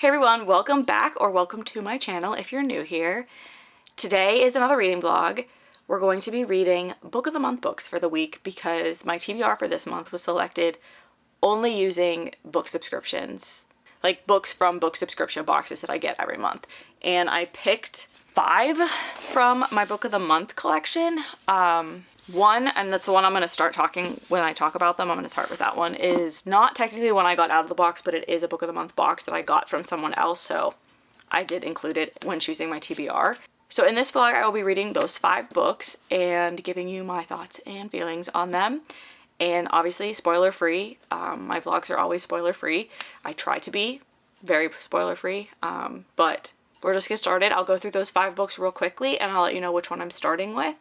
Hey everyone, welcome back or welcome to my channel if you're new here. Today is another reading vlog. We're going to be reading Book of the Month books for the week because my TBR for this month was selected only using book subscriptions, like books from book subscription boxes that I get every month. And I picked 5 from my Book of the Month collection. One, and that's the one I'm going to start talking when I talk about them, I'm going to start with that one, is not technically one I got out of the box, but it is a Book of the Month box that I got from someone else, so I did include it when choosing my TBR. So in this vlog, I will be reading those 5 books and giving you my thoughts and feelings on them. And obviously, spoiler-free. My vlogs are always spoiler-free. I try to be very spoiler-free, but we'll just get started. I'll go through those 5 books real quickly, and I'll let you know which one I'm starting with.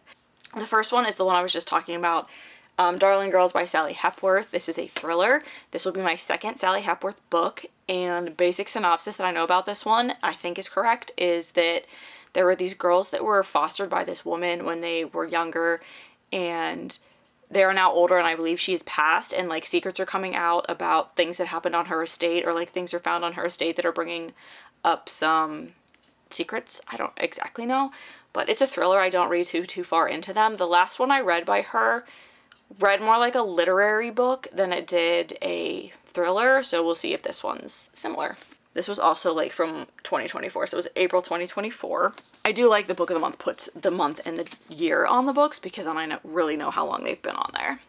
The first one is the one I was just talking about, Darling Girls by Sally Hepworth. This is a thriller. This will be my second Sally Hepworth book, and basic synopsis that I know about this one, I think is correct, is that there were these girls that were fostered by this woman when they were younger, and they are now older, and I believe she's passed, and like secrets are coming out about things that happened on her estate, or like things are found on her estate that are bringing up some secrets. I don't exactly know, but it's a thriller. I don't read too far into them. The last one I read by her read more like a literary book than it did a thriller, so we'll see if this one's similar. This was also like from 2024, so it was April 2024. I do like the Book of the Month puts the month and the year on the books because then I really know how long they've been on there.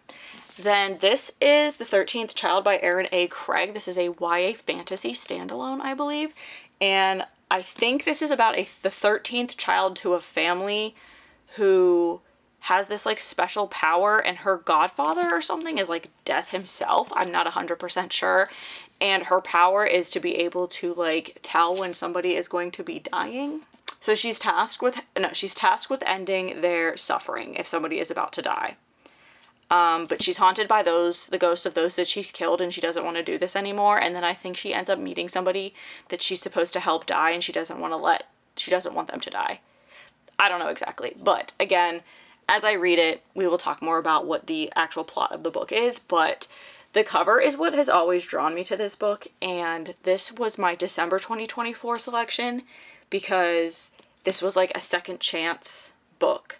Then this is The 13th Child by Erin A. Craig. This is a YA fantasy standalone, I believe, and I think this is about the 13th child to a family who has this like special power, and her godfather or something is like death himself. I'm not 100% sure. And her power is to be able to like tell when somebody is going to be dying. So she's tasked with ending their suffering if somebody is about to die. But she's haunted by the ghosts of those that she's killed, and she doesn't want to do this anymore. And then I think she ends up meeting somebody that she's supposed to help die, and she doesn't want them to die. I don't know exactly, but again, as I read it, we will talk more about what the actual plot of the book is, but the cover is what has always drawn me to this book, and this was my December 2024 selection because this was like a second chance book.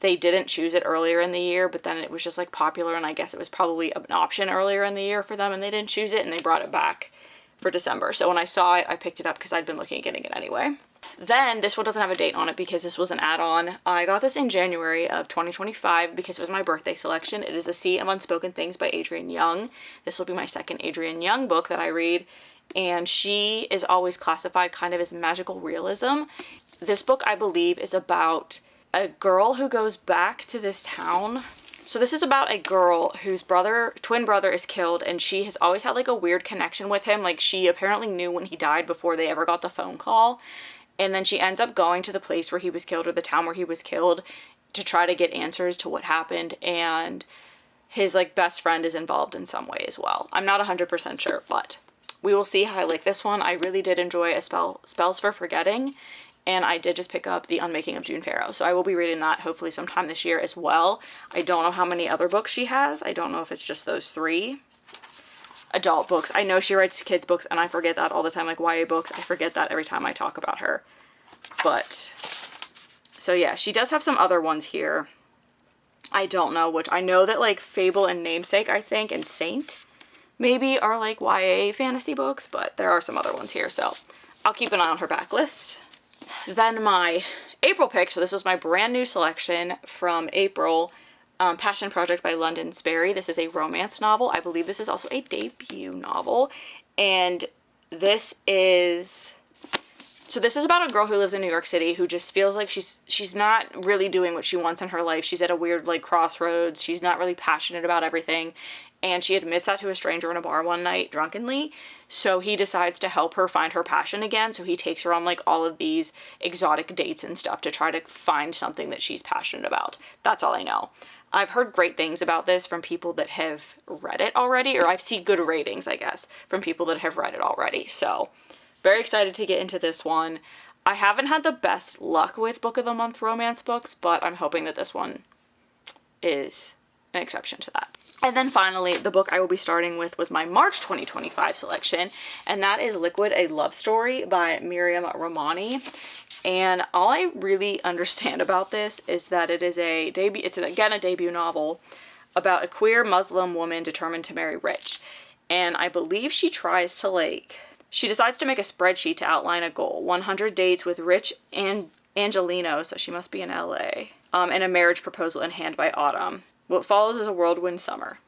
They didn't choose it earlier in the year, but then it was just like popular, and I guess it was probably an option earlier in the year for them, and they didn't choose it, and they brought it back for December. So when I saw it, I picked it up because I'd been looking at getting it anyway. Then this one doesn't have a date on it because this was an add-on. I got this in January of 2025 because it was my birthday selection. It is A Sea of Unspoken Things by Adrienne Young. This will be my second Adrienne Young book that I read, and she is always classified kind of as magical realism. This book, I believe, is about a girl who goes back to this town. So this is about a girl whose twin brother is killed, and she has always had like a weird connection with him. Like she apparently knew when he died before they ever got the phone call. And then she ends up going to the place where he was killed, or the town where he was killed, to try to get answers to what happened. And his like best friend is involved in some way as well. I'm not 100% sure, but we will see how I like this one. I really did enjoy Spells for Forgetting. And I did just pick up The Unmaking of June Farrow. So I will be reading that hopefully sometime this year as well. I don't know how many other books she has. I don't know if it's just those 3. Adult books. I know she writes kids books, and I forget that all the time. Like YA books, I forget that every time I talk about her. But, so yeah, she does have some other ones here. I don't know which. I know that like Fable and Namesake, I think, and Saint maybe are like YA fantasy books, but there are some other ones here. So I'll keep an eye on her backlist. Then my April pick, so this was my brand new selection from April, Passion Project by London Sperry. This is a romance novel. I believe this is also a debut novel, and this is about a girl who lives in New York City who just feels like she's not really doing what she wants in her life. She's at a weird like crossroads. She's not really passionate about everything, and she admits that to a stranger in a bar one night drunkenly. So he decides to help her find her passion again. So he takes her on like all of these exotic dates and stuff to try to find something that she's passionate about. That's all I know. I've heard great things about this from people that have read it already, or I've seen good ratings, I guess, from people that have read it already. So very excited to get into this one. I haven't had the best luck with Book of the Month romance books, but I'm hoping that this one is an exception to that. And then finally, the book I will be starting with was my March 2025 selection, and that is Liquid, A Love Story by Miriam Ramani. And all I really understand about this is that it is a debut, again a debut novel about a queer Muslim woman determined to marry rich. And I believe she decides to make a spreadsheet to outline a goal: 100 dates with rich and Angelino, so she must be in LA, and a marriage proposal in hand by autumn. What follows is a whirlwind summer.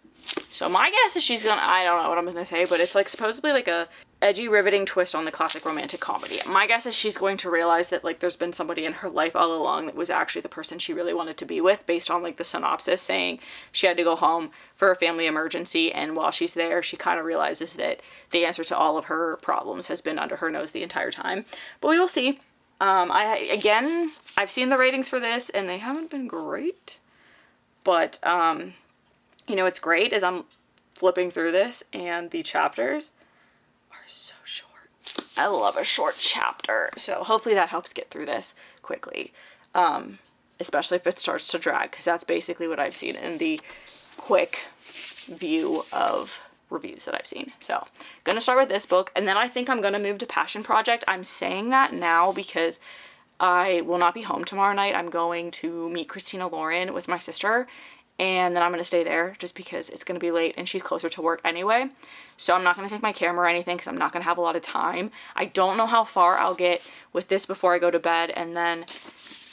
So my guess is she's gonna, I don't know what I'm gonna say, but it's like supposedly like a edgy, riveting twist on the classic romantic comedy. My guess is she's going to realize that like there's been somebody in her life all along that was actually the person she really wanted to be with, based on like the synopsis saying she had to go home for a family emergency, and while she's there she kind of realizes that the answer to all of her problems has been under her nose the entire time. But we will see. I've seen the ratings for this and they haven't been great. But, you know, what's great is I'm flipping through this and the chapters are so short. I love a short chapter. So hopefully that helps get through this quickly. Especially if it starts to drag, because that's basically what I've seen in the quick view of reviews that I've seen. So gonna start with this book, and then I think I'm gonna move to Passion Project. I'm saying that now because I will not be home tomorrow night. I'm going to meet Christina Lauren with my sister, and then I'm going to stay there just because it's going to be late and she's closer to work anyway. So I'm not going to take my camera or anything because I'm not going to have a lot of time. I don't know how far I'll get with this before I go to bed and then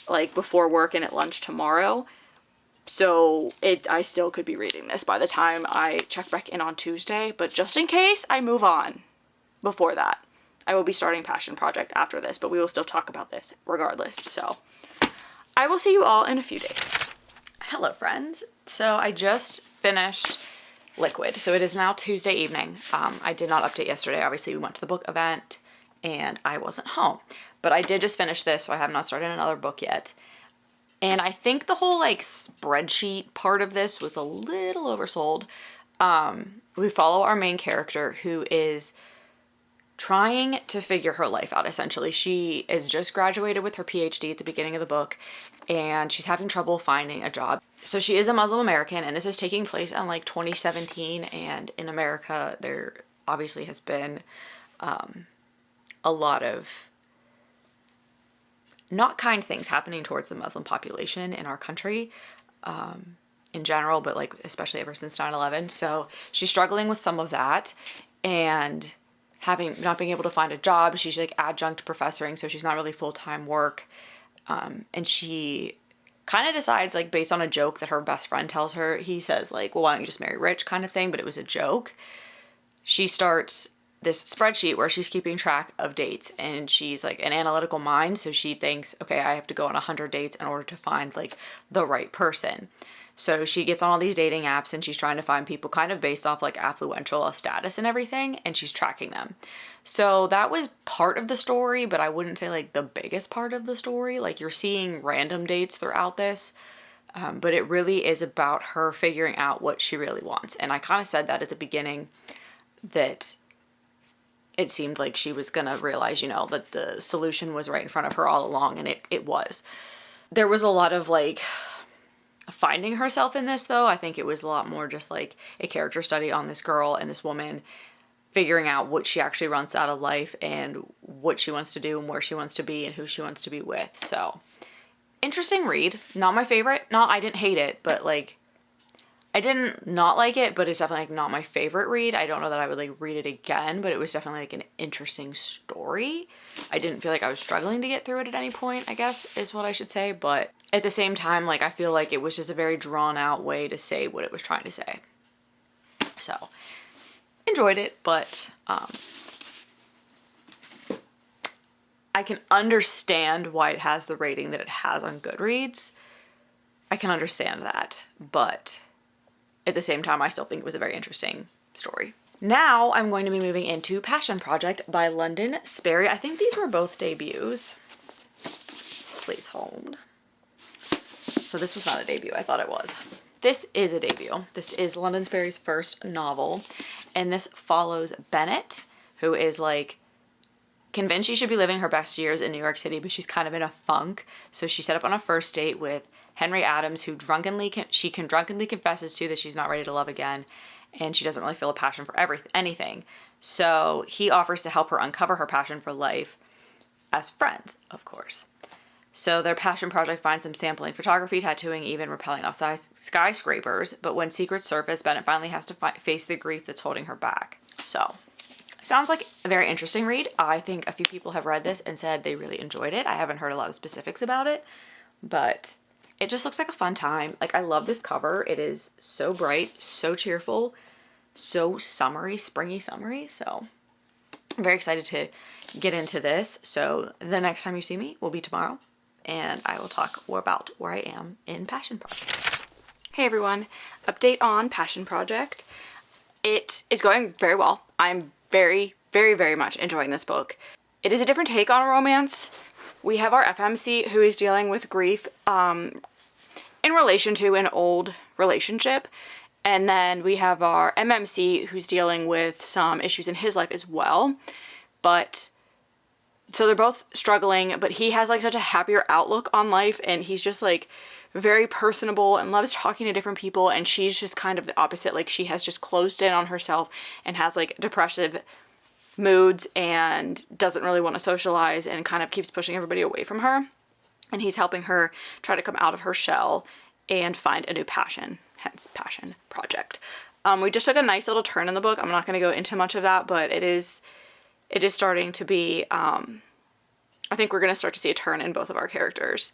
like before work and at lunch tomorrow. So I still could be reading this by the time I check back in on Tuesday, but just in case I move on before that, I will be starting Passion Project after this, but we will still talk about this regardless. So I will see you all in a few days. Hello, friends. So I just finished Liquid. So it is now Tuesday evening. I did not update yesterday. Obviously, we went to the book event and I wasn't home. But I did just finish this, so I have not started another book yet. And I think the whole like spreadsheet part of this was a little oversold. We follow our main character who is trying to figure her life out, essentially. She is just graduated with her PhD at the beginning of the book, and she's having trouble finding a job. So she is a Muslim American, and this is taking place in like 2017, and in America there obviously has been a lot of not kind things happening towards the Muslim population in our country in general, but like especially ever since 9/11. So she's struggling with some of that, and not being able to find a job. She's like adjunct professoring, so she's not really full-time work. And she kind of decides, like based on a joke that her best friend tells her, he says like, well, why don't you just marry rich kind of thing, but it was a joke. She starts this spreadsheet where she's keeping track of dates, and she's like an analytical mind, so she thinks, okay, I have to go on 100 dates in order to find like the right person. So she gets on all these dating apps and she's trying to find people kind of based off like affluential status and everything, and she's tracking them. So that was part of the story, but I wouldn't say like the biggest part of the story. Like you're seeing random dates throughout this, but it really is about her figuring out what she really wants. And I kind of said that at the beginning, that it seemed like she was gonna realize, you know, that the solution was right in front of her all along, and it was. There was a lot of like finding herself in this, though. I think it was a lot more just like a character study on this girl and this woman figuring out what she actually wants out of life and what she wants to do and where she wants to be and who she wants to be with. So interesting read. Not my favorite. I didn't hate it, but like I didn't not like it, but it's definitely like not my favorite read. I don't know that I would like read it again, but it was definitely like an interesting story. I didn't feel like I was struggling to get through it at any point, I guess is what I should say. But at the same time, like I feel like it was just a very drawn out way to say what it was trying to say. So enjoyed it, but I can understand why it has the rating that it has on Goodreads. I can understand that, but at the same time, I still think it was a very interesting story. Now I'm going to be moving into Passion Project by London Sperry. I think these were both debuts. Please hold. So this was not a debut. I thought it was. This is a debut. This is London Sperry's first novel, and this follows Bennett, who is like convinced she should be living her best years in New York City, but she's kind of in a funk. So she set up on a first date with Henry Adams, who she drunkenly confesses to that she's not ready to love again, and she doesn't really feel a passion for anything. So he offers to help her uncover her passion for life as friends, of course. So their passion project finds them sampling photography, tattooing, even rappelling off skyscrapers. But when secrets surface, Bennett finally has to face the grief that's holding her back. So, sounds like a very interesting read. I think a few people have read this and said they really enjoyed it. I haven't heard a lot of specifics about it, but it just looks like a fun time. Like, I love this cover. It is so bright, so cheerful, so summery, springy summery. So, I'm very excited to get into this. So, the next time you see me will be tomorrow, and I will talk more about where I am in Passion Project. Hey everyone, update on Passion Project. It is going very well. I'm very, very, very much enjoying this book. It is a different take on a romance. We have our FMC who is dealing with grief in relation to an old relationship. And then we have our MMC who's dealing with some issues in his life as well. But so they're both struggling, but he has like such a happier outlook on life, and he's just like very personable and loves talking to different people, and she's just kind of the opposite. Like, she has just closed in on herself and has like depressive moods and doesn't really want to socialize and kind of keeps pushing everybody away from her. And he's helping her try to come out of her shell and find a new passion, hence Passion Project. We just took a nice little turn in the book. I'm not going to go into much of that, but it is starting to be, I think we're going to start to see a turn in both of our characters,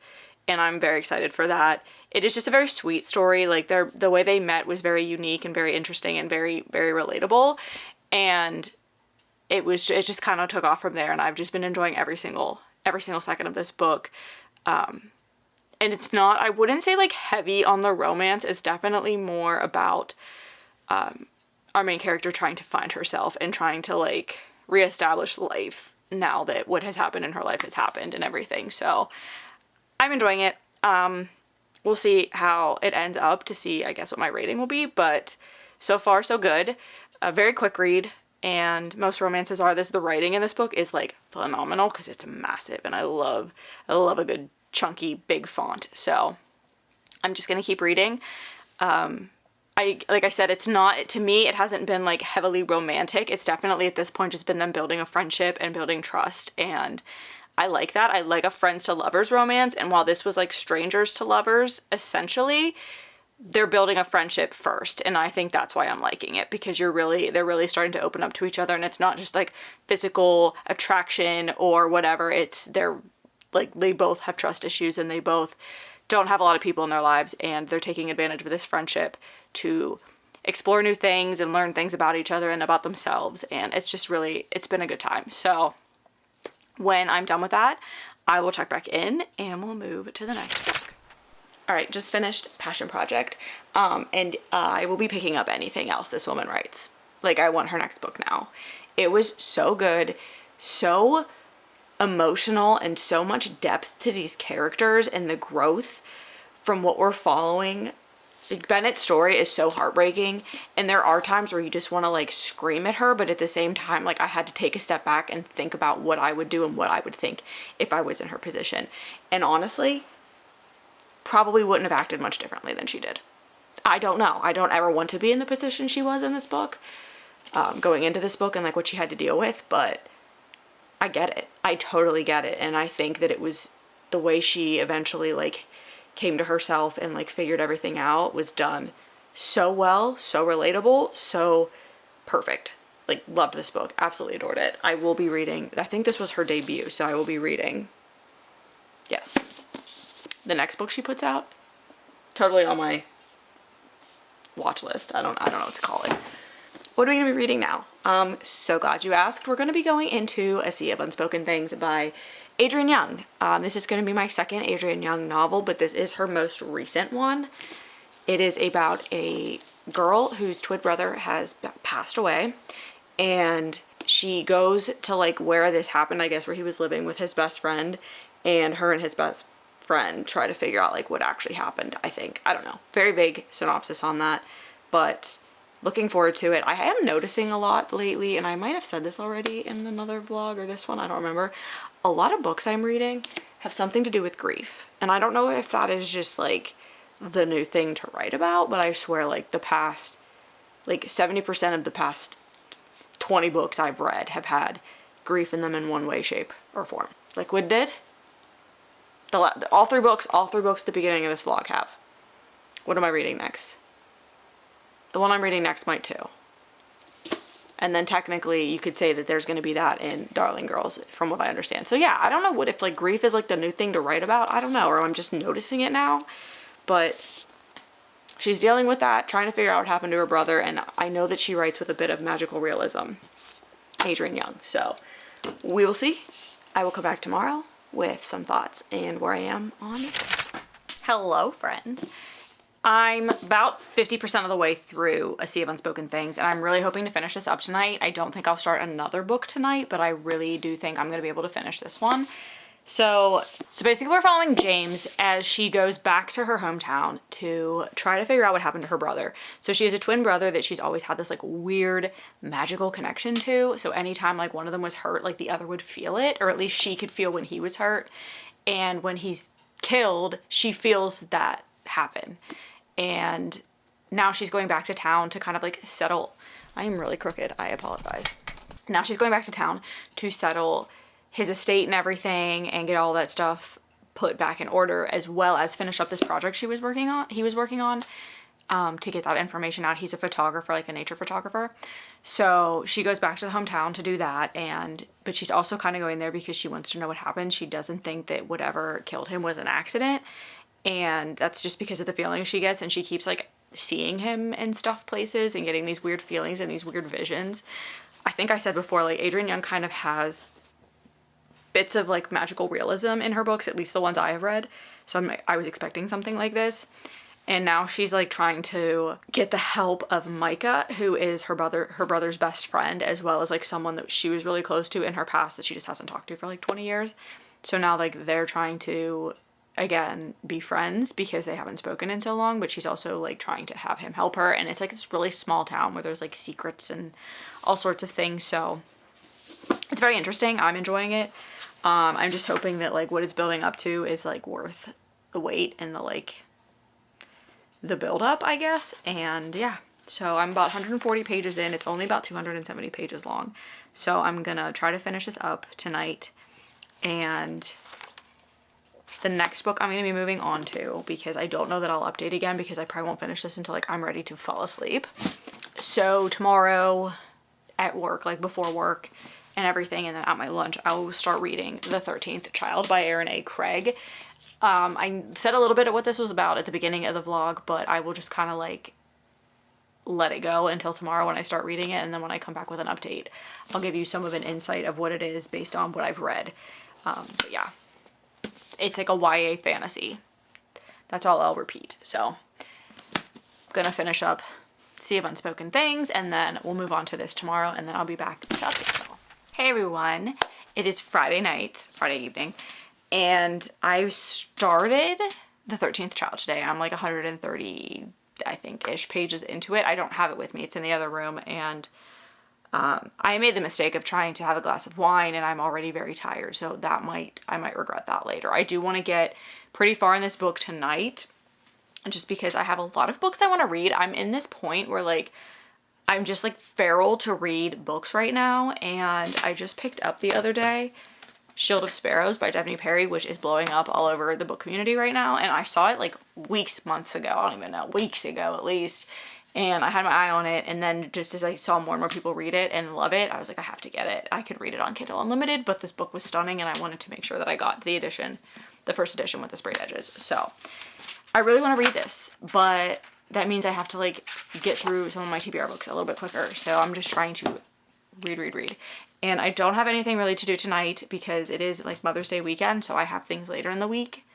and I'm very excited for that. It is just a very sweet story. Like, the way they met was very unique and very interesting and very, very relatable, and it just kind of took off from there, and I've just been enjoying every single second of this book. And it's not, I wouldn't say like heavy on the romance. It's definitely more about our main character trying to find herself and trying to like reestablish life now that what has happened in her life has happened and everything. So I'm enjoying it. We'll see how it ends up to see, I guess, what my rating will be, but so far so good. A very quick read, and most romances are this. The writing in this book is like phenomenal because it's massive, and I love a good chunky big font. So I'm just gonna keep reading. Like I said, it's not, to me, it hasn't been like heavily romantic. It's definitely at this point just been them building a friendship and building trust, and I like that. I like a friends to lovers romance, and while this was like strangers to lovers, essentially, they're building a friendship first, and I think that's why I'm liking it, because they're really starting to open up to each other, and it's not just like physical attraction or whatever. They're like, they both have trust issues, and they both don't have a lot of people in their lives, and they're taking advantage of this friendship to explore new things and learn things about each other and about themselves, and it's been a good time. So when I'm done with that, I will check back in and we'll move to the next book. All right, just finished Passion Project, and I will be picking up anything else this woman writes. Like, I want her next book now. It was so good, so emotional, and so much depth to these characters and the growth from what we're following. Like, Bennett's story is so heartbreaking, and there are times where you just want to like scream at her, but at the same time, like, I had to take a step back and think about what I would do and what I would think if I was in her position. And honestly, probably wouldn't have acted much differently than she did. I don't know. I don't ever want to be in the position she was in this book, going into this book, and like what she had to deal with, but I get it. I totally get it. And I think that it was the way she eventually like came to herself and like figured everything out was done so well, so relatable, so perfect. Like, loved this book, absolutely adored it. I will be reading, I think this was her debut, so I will be reading, yes, the next book she puts out. Totally on my watch list. I don't know what to call it. What are we gonna be reading now? So glad you asked. We're gonna be going into A Sea of Unspoken Things by Adrienne Young. This is gonna be my second Adrienne Young novel, but this is her most recent one. It is about a girl whose twin brother has passed away, and she goes to like where this happened, I guess, where he was living with his best friend, and her and his best friend try to figure out like what actually happened, I think. I don't know. Very vague synopsis on that, but looking forward to it. I am noticing a lot lately, and I might have said this already in another vlog or this one, I don't remember. A lot of books I'm reading have something to do with grief. And I don't know if that is just like the new thing to write about, but I swear like the past, like 70% of the past 20 books I've read have had grief in them in one way, shape, or form. Liquid did. All three books at the beginning of this vlog have. What am I reading next? The one I'm reading next might too. And then technically you could say that there's going to be that in Darling Girls from what I understand. So yeah, I don't know what if like grief is like the new thing to write about. I don't know, or I'm just noticing it now. But she's dealing with that, trying to figure out what happened to her brother. And I know that she writes with a bit of magical realism. Adrienne Young. So we will see. I will come back tomorrow with some thoughts and where I am on this one. Hello, friends. I'm about 50% of the way through A Sea of Unspoken Things, and I'm really hoping to finish this up tonight. I don't think I'll start another book tonight, but I really do think I'm going to be able to finish this one. So basically we're following James as she goes back to her hometown to try to figure out what happened to her brother. So she has a twin brother that she's always had this like weird magical connection to. So anytime like one of them was hurt, like the other would feel it, or at least she could feel when he was hurt. And when he's killed, she feels that happen. And now she's going back to town to kind of like settle. I am really crooked. I apologize. Now she's going back to town to settle his estate and everything and get all that stuff put back in order, as well as finish up this project he was working on to get that information out. He's a photographer, like a nature photographer. So she goes back to the hometown to do that, but she's also kind of going there because she wants to know what happened. She doesn't think that whatever killed him was an accident. And that's just because of the feelings she gets, and she keeps like seeing him in stuff places and getting these weird feelings and these weird visions. I think I said before, like Adrienne Young kind of has bits of like magical realism in her books, at least the ones I have read. So I was expecting something like this. And now she's like trying to get the help of Micah, who is her brother's best friend, as well as like someone that she was really close to in her past that she just hasn't talked to for like 20 years. So now like they're trying to again be friends because they haven't spoken in so long, but she's also like trying to have him help her. And it's like this really small town where there's like secrets and all sorts of things. So it's very interesting. I'm enjoying it. I'm just hoping that like what it's building up to is like worth the wait and the build up, I guess. And yeah, so I'm about 140 pages in. It's only about 270 pages long. So I'm gonna try to finish this up tonight. And the next book I'm going to be moving on to, because I don't know that I'll update again, because I probably won't finish this until like I'm ready to fall asleep. So tomorrow at work, like before work and everything, and then at my lunch, I will start reading The 13th Child by Erin A. Craig. I said a little bit of what this was about at the beginning of the vlog, but I will just kind of like let it go until tomorrow when I start reading it. And then when I come back with an update, I'll give you some of an insight of what it is based on what I've read. But yeah. It's like a YA fantasy. That's all I'll repeat. So I'm gonna finish up Sea of Unspoken Things, and then we'll move on to this tomorrow, and then I'll be back to update you all. Hey everyone, it is Friday evening, and I started The 13th Child today. I'm like 130, I think, ish pages into it. I don't have it with me. It's in the other room, and I made the mistake of trying to have a glass of wine, and I'm already very tired, so I might regret that later. I do want to get pretty far in this book tonight, just because I have a lot of books I want to read. I'm in this point where like I'm just like feral to read books right now, and I just picked up the other day Shield of Sparrows by Devney Perry, which is blowing up all over the book community right now, and I saw it like months ago, I don't even know, weeks ago at least. And I had my eye on it, and then just as I saw more and more people read it and love it, I was like, I have to get it. I could read it on Kindle Unlimited, but this book was stunning, and I wanted to make sure that I got the first edition with the sprayed edges. So I really want to read this, but that means I have to like get through some of my TBR books a little bit quicker. So I'm just trying to read. And I don't have anything really to do tonight because it is like Mother's Day weekend, so I have things later in the week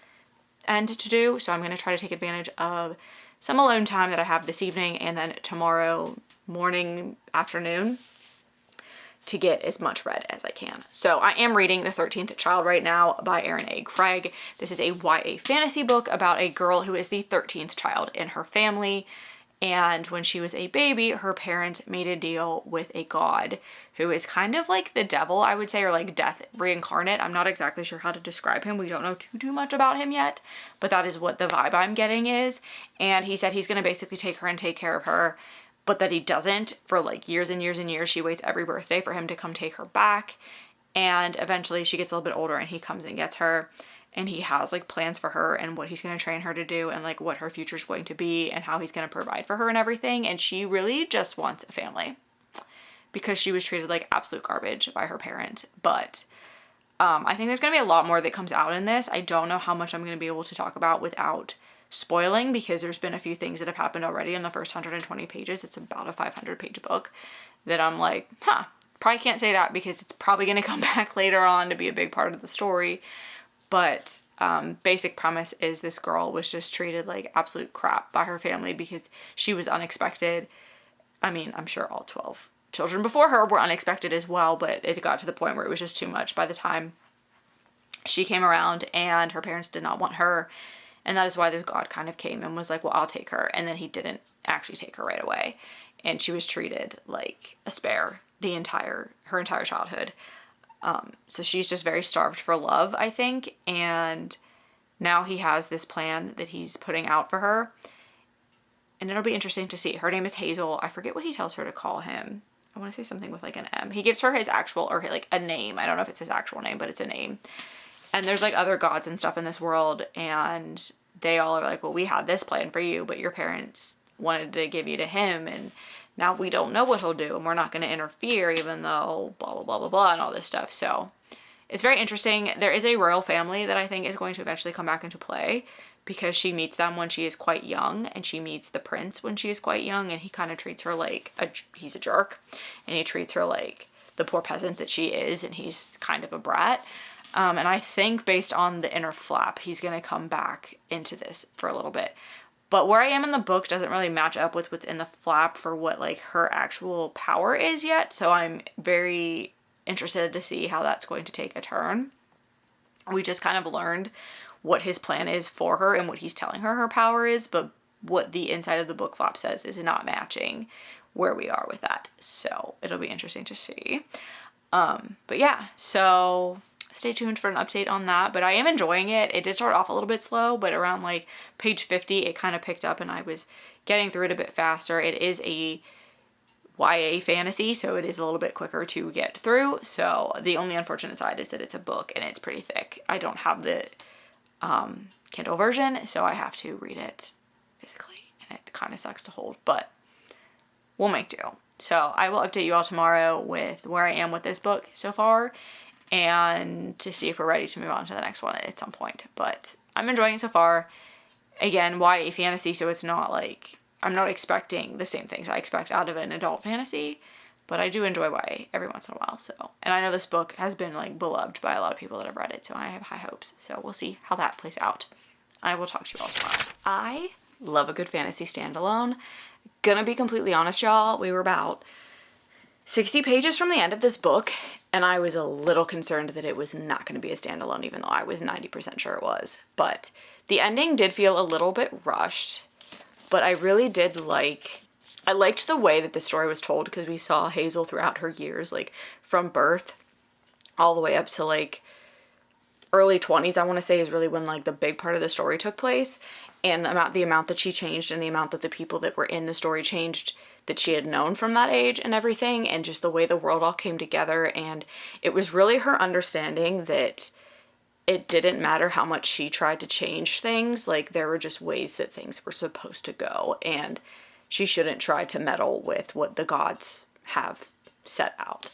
and to do. So I'm going to try to take advantage of some alone time that I have this evening and then tomorrow morning, afternoon, to get as much read as I can. So I am reading The 13th Child right now by Erin A. Craig. This is a YA fantasy book about a girl who is the 13th child in her family, And when she was a baby, her parents made a deal with a god who is kind of like the devil, I would say, or like death reincarnate. I'm not exactly sure how to describe him. We don't know too much about him yet, but that is what the vibe I'm getting is. And he said he's going to basically take her and take care of her, but that he doesn't for like years and years and years. She waits every birthday for him to come take her back. And eventually she gets a little bit older and he comes and gets her. And he has like plans for her and what he's going to train her to do and like what her future is going to be and how he's going to provide for her and everything. And she really just wants a family because she was treated like absolute garbage by her parents. But I think there's going to be a lot more that comes out in this. I don't know how much I'm going to be able to talk about without spoiling, because there's been a few things that have happened already in the first 120 pages. It's about a 500-page book that I'm like, probably can't say that because it's probably going to come back later on to be a big part of the story. But basic premise is this girl was just treated like absolute crap by her family because she was unexpected. I mean, I'm sure all 12 children before her were unexpected as well, but it got to the point where it was just too much by the time she came around, and her parents did not want her. And that is why this god kind of came and was like, well, I'll take her. And then he didn't actually take her right away. And she was treated like a spare her entire childhood. So she's just very starved for love, I think. And now he has this plan that he's putting out for her. And it'll be interesting to see. Her name is Hazel. I forget what he tells her to call him. I want to say something with like an M. He gives her his actual, or like a name. I don't know if it's his actual name, but it's a name. And there's like other gods and stuff in this world. And they all are like, well, we had this plan for you, but your parents wanted to give you to him. And now we don't know what he'll do, and we're not going to interfere, even though blah, blah, blah, blah, blah, and all this stuff. So it's very interesting. There is a royal family that I think is going to eventually come back into play, because she meets them when she is quite young, and she meets the prince when she is quite young, and he kind of treats her like he's a jerk, and he treats her like the poor peasant that she is, and he's kind of a brat. And I think based on the inner flap, he's going to come back into this for a little bit. But where I am in the book doesn't really match up with what's in the flap for what like her actual power is yet. So I'm very interested to see how that's going to take a turn. We just kind of learned what his plan is for her and what he's telling her power is, but what the inside of the book flap says is not matching where we are with that. So it'll be interesting to see. But yeah, so stay tuned for an update on that. But I am enjoying it. It did start off a little bit slow, but around like page 50, it kind of picked up and I was getting through it a bit faster. It is a YA fantasy, so it is a little bit quicker to get through. So the only unfortunate side is that it's a book and it's pretty thick. I don't have the Kindle version, so I have to read it physically, and it kind of sucks to hold, but we'll make do. So I will update you all tomorrow with where I am with this book so far, and to see if we're ready to move on to the next one at some point. But I'm enjoying it so far. Again, YA fantasy, so it's not like I'm not expecting the same things I expect out of an adult fantasy, but I do enjoy YA every once in a while. So, and I know this book has been like beloved by a lot of people that have read it, so I have high hopes. So we'll see how that plays out. I will talk to you all tomorrow. I love a good fantasy standalone. Gonna be completely honest, y'all, we were about 60 pages from the end of this book, and I was a little concerned that it was not going to be a standalone, even though I was 90% sure it was. But the ending did feel a little bit rushed, but I really did I liked the way that the story was told, because we saw Hazel throughout her years, like from birth all the way up to like early 20s, I want to say, is really when like the big part of the story took place, and the amount that she changed and the amount that the people that were in the story changed that she had known from that age and everything, and just the way the world all came together. And it was really her understanding that it didn't matter how much she tried to change things, like there were just ways that things were supposed to go, and she shouldn't try to meddle with what the gods have set out.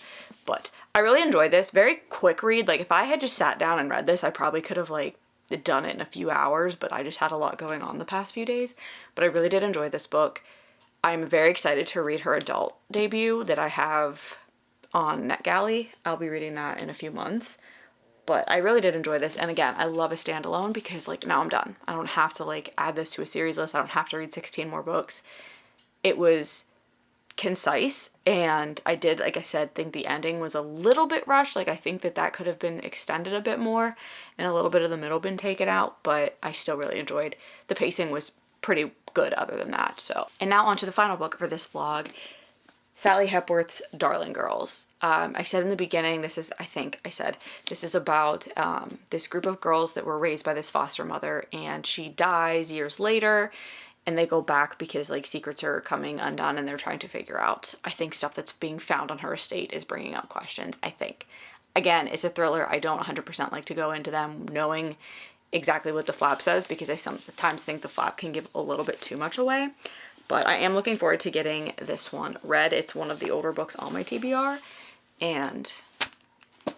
But I really enjoyed this. Very quick read. Like if I had just sat down and read this, I probably could have like done it in a few hours, but I just had a lot going on the past few days. But I really did enjoy this book. I'm very excited to read her adult debut that I have on NetGalley. I'll be reading that in a few months. But I really did enjoy this. And again, I love a standalone because like now I'm done. I don't have to like add this to a series list. I don't have to read 16 more books. It was concise, and I did, like I said, think the ending was a little bit rushed. Like I think that could have been extended a bit more and a little bit of the middle been taken out, but I still really enjoyed. The pacing was pretty good other than that. So, and now on to the final book for this vlog, Sally Hepworth's Darling Girls. I said in the beginning, this is about this group of girls that were raised by this foster mother, and she dies years later, and they go back because like secrets are coming undone and they're trying to figure out, I think, stuff that's being found on her estate is bringing up questions, I think. Again, it's a thriller. I don't 100% like to go into them knowing exactly what the flap says, because I sometimes think the flap can give a little bit too much away. But I am looking forward to getting this one read. It's one of the older books on my TBR, and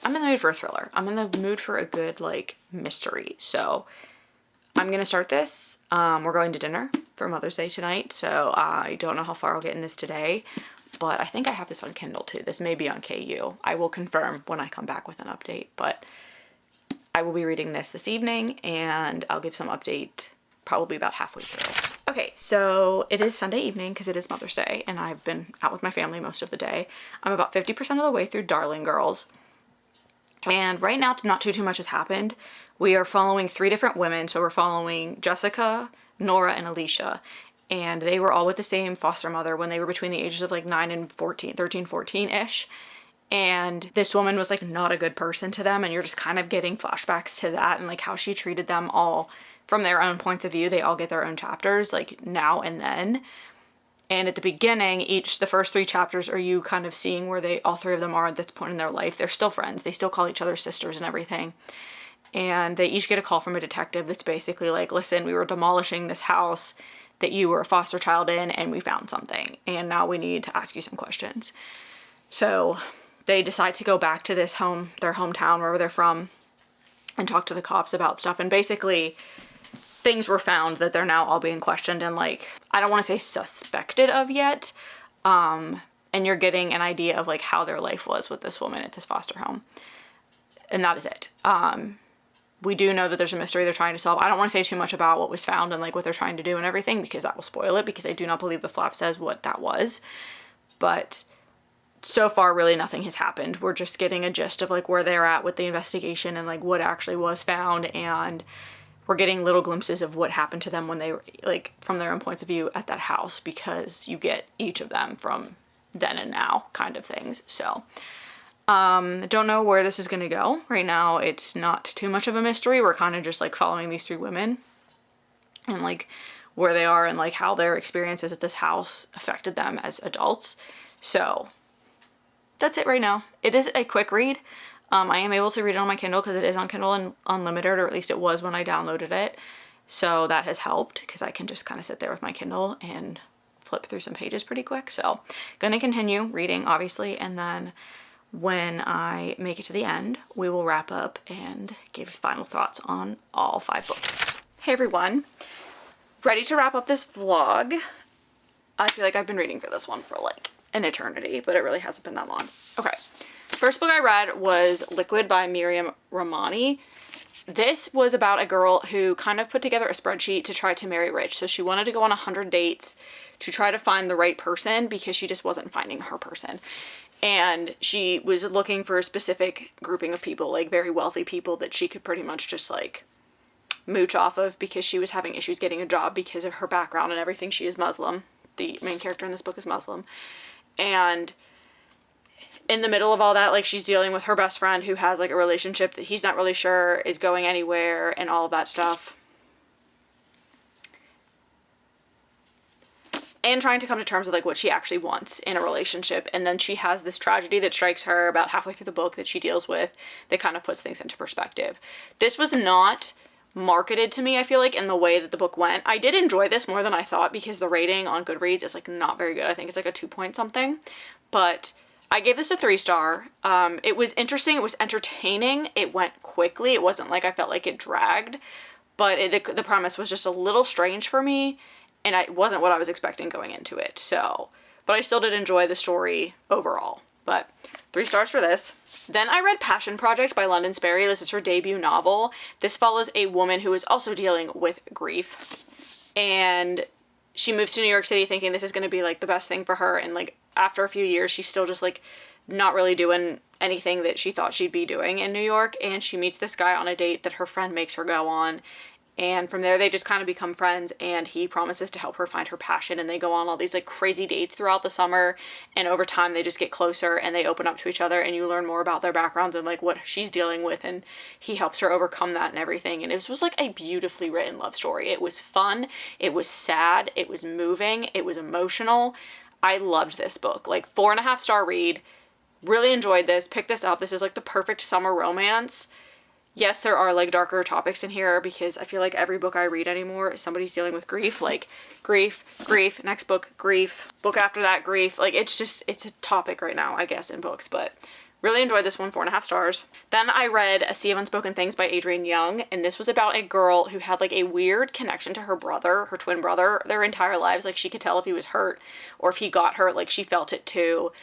I'm in the mood for a thriller. I'm in the mood for a good, like, mystery. So I'm going to start this. We're going to dinner for Mother's Day tonight, so I don't know how far I'll get in this today, but I think I have this on Kindle too. This may be on KU. I will confirm when I come back with an update, but I will be reading this evening, and I'll give some update probably about halfway through. Okay, so it is Sunday evening because it is Mother's Day, and I've been out with my family most of the day. I'm about 50% of the way through Darling Girls, and right now not too much has happened. We are following 3 different women, so we're following Jessica, Nora, and Alicia, and they were all with the same foster mother when they were between the ages of like 9 and 14, 13, 14-ish. And this woman was like not a good person to them, and you're just kind of getting flashbacks to that and like how she treated them all from their own points of view. They all get their own chapters, like now and then. And at the beginning, the first 3 chapters are you kind of seeing where all 3 of them are at this point in their life. They're still friends. They still call each other sisters and everything. And they each get a call from a detective that's basically like, listen, we were demolishing this house that you were a foster child in, and we found something, and now we need to ask you some questions. So they decide to go back to their hometown, wherever they're from, and talk to the cops about stuff. And basically things were found that they're now all being questioned and, like, I don't want to say suspected of yet. And you're getting an idea of like how their life was with this woman at this foster home. And that is it. We do know that there's a mystery they're trying to solve. I don't want to say too much about what was found and like what they're trying to do and everything, because that will spoil it, because I do not believe the flap says what that was. But so far, really nothing has happened. We're just getting a gist of like where they're at with the investigation and like what actually was found, and we're getting little glimpses of what happened to them when they were like from their own points of view at that house, because you get each of them from then and now kind of things. So don't know where this is going to go. Right now, it's not too much of a mystery. We're kind of just like following these 3 women and like where they are and like how their experiences at this house affected them as adults. So that's it right now. It is a quick read. I am able to read it on my Kindle because it is on Kindle Unlimited, or at least it was when I downloaded it. So that has helped because I can just kind of sit there with my Kindle and flip through some pages pretty quick. So gonna continue reading, obviously, and then when I make it to the end, we will wrap up and give final thoughts on all 5 books. Hey everyone, ready to wrap up this vlog. I feel like I've been reading for this one for like an eternity, but it really hasn't been that long. Okay, first book I read was Liquid by Miriam Ramani. This was about a girl who kind of put together a spreadsheet to try to marry rich. So she wanted to go on 100 dates to try to find the right person because she just wasn't finding her person. And she was looking for a specific grouping of people, like very wealthy people that she could pretty much just like mooch off of, because she was having issues getting a job because of her background and everything. She is Muslim. The main character in this book is Muslim. And in the middle of all that, like, she's dealing with her best friend who has like a relationship that he's not really sure is going anywhere and all of that stuff. And trying to come to terms with like what she actually wants in a relationship. And then she has this tragedy that strikes her about halfway through the book that she deals with that kind of puts things into perspective. This was not marketed to me, I feel like, in the way that the book went. I did enjoy this more than I thought because the rating on Goodreads is like not very good. I think it's like a 2 point something, but I gave this a 3-star. It was interesting. It was entertaining. It went quickly. It wasn't like I felt like it dragged, but the premise was just a little strange for me. And it wasn't what I was expecting going into it. So, but I still did enjoy the story overall. But 3 stars for this. Then I read Passion Project by London Sperry. This is her debut novel. This follows a woman who is also dealing with grief. And she moves to New York City thinking this is going to be like the best thing for her. And like after a few years, she's still just like not really doing anything that she thought she'd be doing in New York. And she meets this guy on a date that her friend makes her go on. And from there, they just kind of become friends, and he promises to help her find her passion, and they go on all these like crazy dates throughout the summer, and over time they just get closer and they open up to each other, and you learn more about their backgrounds and like what she's dealing with, and he helps her overcome that and everything. And it was like a beautifully written love story. It was fun, it was sad, it was moving, it was emotional. I loved this book. Like 4.5-star read. Really enjoyed this. Pick this up. This is like the perfect summer romance. Yes, there are like darker topics in here because I feel like every book I read anymore is somebody's dealing with grief. Like grief, next book, grief, book after that, grief. Like it's a topic right now, I guess, in books. But really enjoyed this one, 4.5 stars. Then I read A Sea of Unspoken Things by Adrienne Young, and this was about a girl who had like a weird connection to her brother, her twin brother, their entire lives. Like she could tell if he was hurt or if he got hurt, like she felt it too.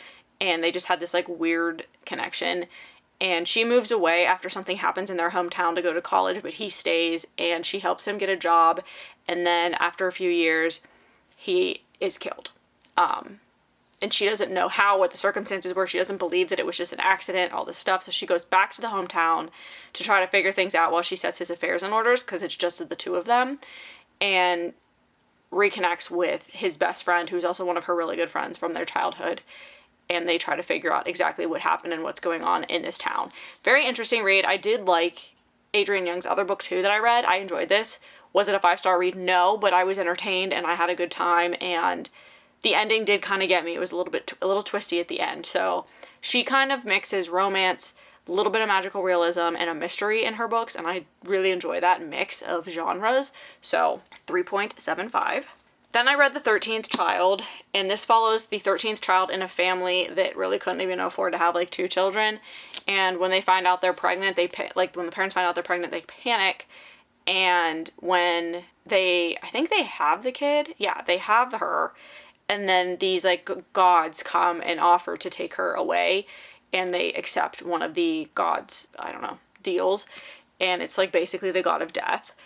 And they just had this like weird connection. And she moves away after something happens in their hometown to go to college, but he stays, and she helps him get a job. And then after a few years, he is killed. And she doesn't know how, what the circumstances were. She doesn't believe that it was just an accident, all this stuff. So she goes back to the hometown to try to figure things out while she sets his affairs in orders, because it's just the two of them, and reconnects with his best friend, who's also one of her really good friends from their childhood. And they try to figure out exactly what happened and what's going on in this town. Very interesting read. I did like Adrienne Young's other book too that I read. I enjoyed this. Was it a 5-star read? No, but I was entertained and I had a good time, and the ending did kind of get me. It was a little twisty at the end. So she kind of mixes romance, a little bit of magical realism, and a mystery in her books, and I really enjoy that mix of genres. So 3.75. Then I read The 13th Child, and this follows the 13th child in a family that really couldn't even afford to have like 2 children. And when they find out they're pregnant, when the parents find out they're pregnant, they panic. And when I think they have the kid. Yeah, they have her. And then these like gods come and offer to take her away, and they accept one of the gods, I don't know, deals. And it's like basically the god of death.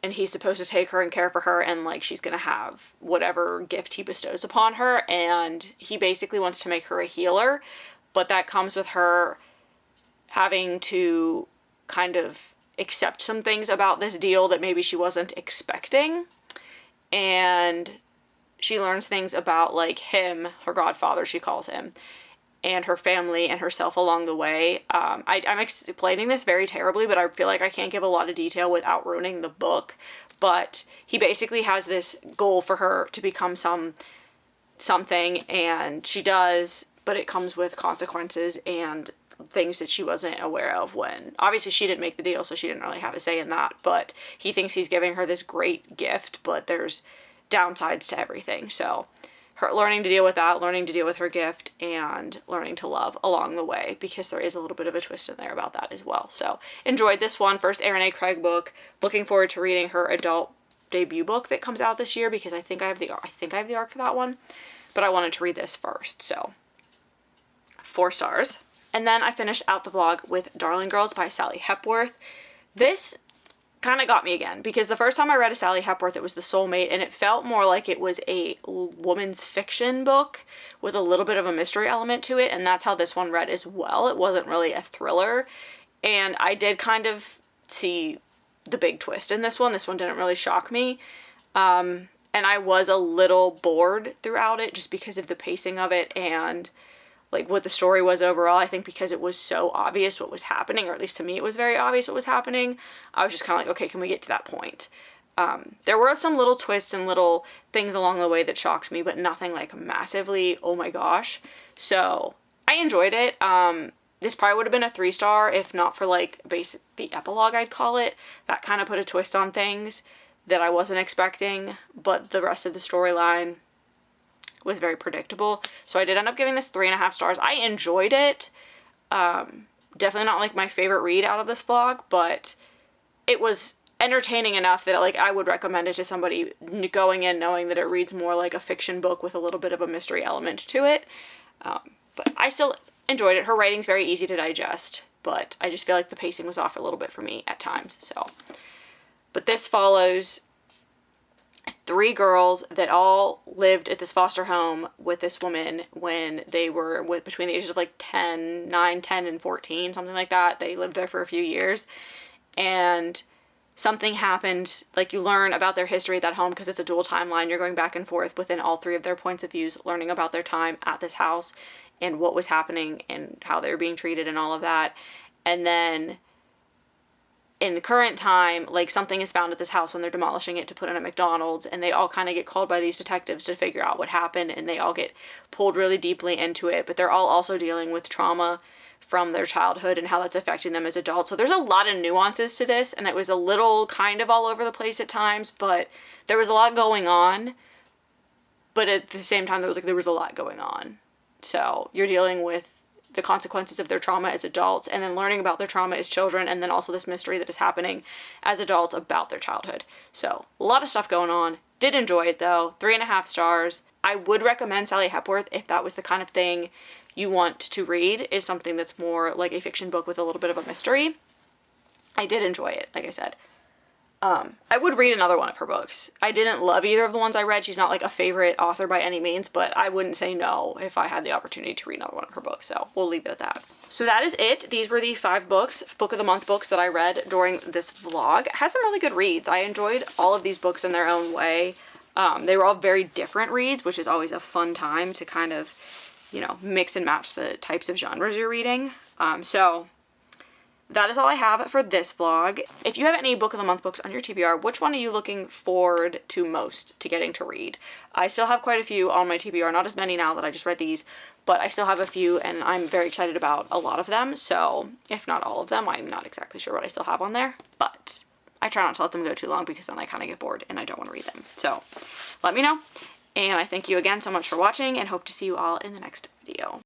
And he's supposed to take her and care for her, and like she's gonna have whatever gift he bestows upon her, and he basically wants to make her a healer, but that comes with her having to kind of accept some things about this deal that maybe she wasn't expecting. And she learns things about like him, her godfather she calls him, and her family and herself along the way. I'm explaining this very terribly, but I feel like I can't give a lot of detail without ruining the book. But he basically has this goal for her to become something, and she does, but it comes with consequences and things that she wasn't aware of when, obviously she didn't make the deal, so she didn't really have a say in that, but he thinks he's giving her this great gift, but there's downsides to everything. So her learning to deal with that, learning to deal with her gift, and learning to love along the way, because there is a little bit of a twist in there about that as well. So enjoyed this one. First Erin A. Craig book. Looking forward to reading her adult debut book that comes out this year, because I think I have the arc for that one, but I wanted to read this first. So 4 stars. And then I finished out the vlog with Darling Girls by Sally Hepworth. This kind of got me again, because the first time I read a Sally Hepworth, it was The Soulmate, and it felt more like it was a woman's fiction book with a little bit of a mystery element to it, and that's how this one read as well. It wasn't really a thriller, and I did kind of see the big twist in this one. This one didn't really shock me, and I was a little bored throughout it just because of the pacing of it and like what the story was overall. I think because it was so obvious what was happening, or at least to me it was very obvious what was happening, I was just kind of like, okay, can we get to that point? There were some little twists and little things along the way that shocked me, but nothing like massively, oh my gosh. So I enjoyed it. This probably would have been a 3-star if not for like the epilogue, I'd call it. That kind of put a twist on things that I wasn't expecting, but the rest of the storyline was very predictable. So I did end up giving this 3.5 stars. I enjoyed it. Definitely not like my favorite read out of this vlog, but it was entertaining enough that like I would recommend it to somebody going in knowing that it reads more like a fiction book with a little bit of a mystery element to it. But I still enjoyed it. Her writing's very easy to digest, but I just feel like the pacing was off a little bit for me at times. So, but this follows 3 girls that all lived at this foster home with this woman when they were between the ages of like 9, 10, and 14, something like that. They lived there for a few years, and something happened, like you learn about their history at that home because it's a dual timeline. You're going back and forth within all three of their points of views, learning about their time at this house and what was happening and how they were being treated and all of that. And then in the current time, like something is found at this house when they're demolishing it to put in a McDonald's, and they all kind of get called by these detectives to figure out what happened, and they all get pulled really deeply into it, but they're all also dealing with trauma from their childhood and how that's affecting them as adults. So there's a lot of nuances to this, and it was a little kind of all over the place at times, but there was a lot going on. But at the same time, there was a lot going on. So you're dealing with the consequences of their trauma as adults, and then learning about their trauma as children, and then also this mystery that is happening as adults about their childhood. So a lot of stuff going on. Did enjoy it though. 3.5 stars. I would recommend Sally Hepworth if that was the kind of thing you want to read, is something that's more like a fiction book with a little bit of a mystery. I did enjoy it, like I said. I would read another one of her books. I didn't love either of the ones I read. She's not like a favorite author by any means, but I wouldn't say no if I had the opportunity to read another one of her books. So we'll leave it at that. So that is it. These were the 5 books, Book of the Month books that I read during this vlog. I had some really good reads. I enjoyed all of these books in their own way. They were all very different reads, which is always a fun time to kind of, you know, mix and match the types of genres you're reading. So that is all I have for this vlog. If you have any Book of the Month books on your TBR, which one are you looking forward to most to getting to read? I still have quite a few on my TBR, not as many now that I just read these, but I still have a few, and I'm very excited about a lot of them. So if not all of them, I'm not exactly sure what I still have on there, but I try not to let them go too long because then I kind of get bored and I don't want to read them. So let me know. And I thank you again so much for watching and hope to see you all in the next video.